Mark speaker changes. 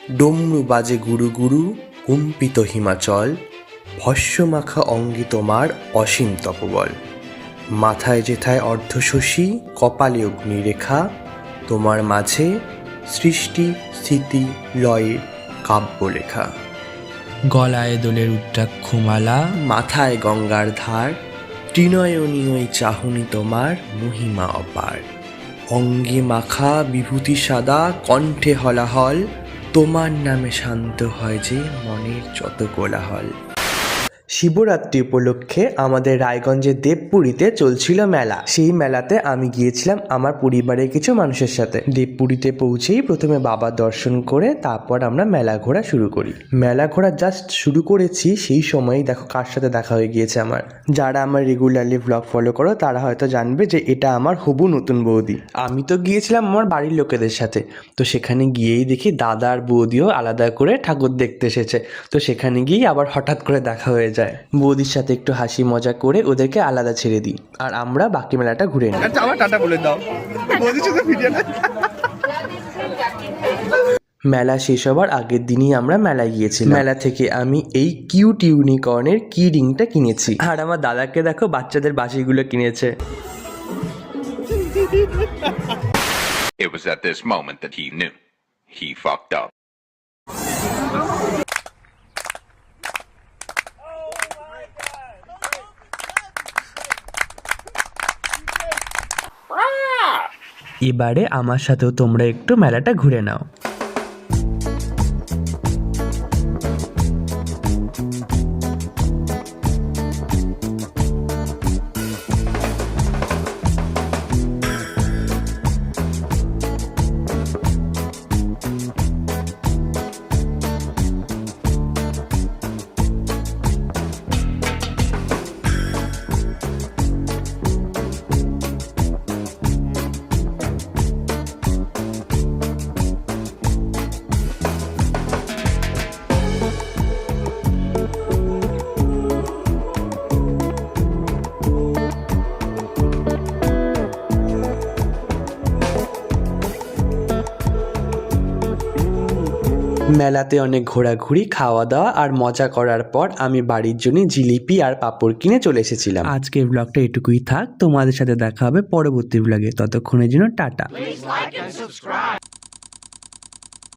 Speaker 1: ডমরু বাজে গুরু গুরু, কম্পিত হিমাচল, ভস্যমাখা অঙ্গে তোমার অসীম তপবল। মাথায় যেথায় অর্ধশশী, কপালে অগ্নিরেখা, তোমার মাঝে সৃষ্টি স্থিতি লয়ের কাব্যলেখা।
Speaker 2: গলায় দোলের রুদ্রাক্ষমালা,
Speaker 1: মাথায় গঙ্গার ধার, ত্রিনয়নীয় চাহনি তোমার মহিমা অপার। অঙ্গে মাখা বিভূতি সাদা, কণ্ঠে হলাহল, তোমার নামে শান্ত হয় যে মনের যত কোলাহল। শিবরাত্রি উপলক্ষে আমাদের রায়গঞ্জের দেবপুরীতে চলছিল মেলা। সেই মেলাতে আমি গিয়েছিলাম আমার পরিবারের কিছু মানুষের সাথে। দেবপুরীতে পৌঁছেই প্রথমে বাবা দর্শন করে তারপর আমরা মেলা ঘোরা শুরু করি। মেলা ঘোরা জাস্ট শুরু করেছি সেই সময়ই দেখো কার সাথে দেখা হয়ে গিয়েছে আমার। যারা আমার রেগুলারলি ব্লগ ফলো করো তারা হয়তো জানবে যে এটা আমার হবু নতুন বৌদি। আমি তো গিয়েছিলাম আমার বাড়ির লোকেদের সাথে, তো সেখানে গিয়েই দেখি দাদা আর বৌদিও আলাদা করে ঠাকুর দেখতে এসেছে। তো সেখানে গিয়েই আবার হঠাৎ করে দেখা হয়ে যায়। বৌদির সাথে একটু হাসি মজা করে ওদেরকে আলাদা ছেড়ে দিই আর আমরা বাকি মেলাটা ঘুরে নিই।
Speaker 3: আমার টাটা বলে দাও বৌদির সাথে ভিডিওটা।
Speaker 1: মেলা শেষ হবার আগের দিনই আমরা মেলায় গিয়েছিলাম। মেলা থেকে আমি এই কিউট ইউনিকর্নের কি রিংটা কিনেছি, আর আমার দাদাকে দেখো বাচ্চাদের বাঁশিগুলো কিনেছে।
Speaker 4: It was at this moment that he knew. He fucked up.
Speaker 2: এবারে আমার সাথেও তোমরা একটু মেলাটা ঘুরে নাও।
Speaker 1: মেলাতে অনেক ঘোরাঘুরি, খাওয়া দাওয়া আর মজা করার পর আমি বাড়ির জন্য জিলিপি আর পাঁপড় কিনে চলে এসেছিলাম।
Speaker 2: আজকের ব্লগটা এটুকুই থাক, তোমাদের সাথে দেখা হবে পরবর্তী ব্লগে। ততক্ষণের জন্য টাটা।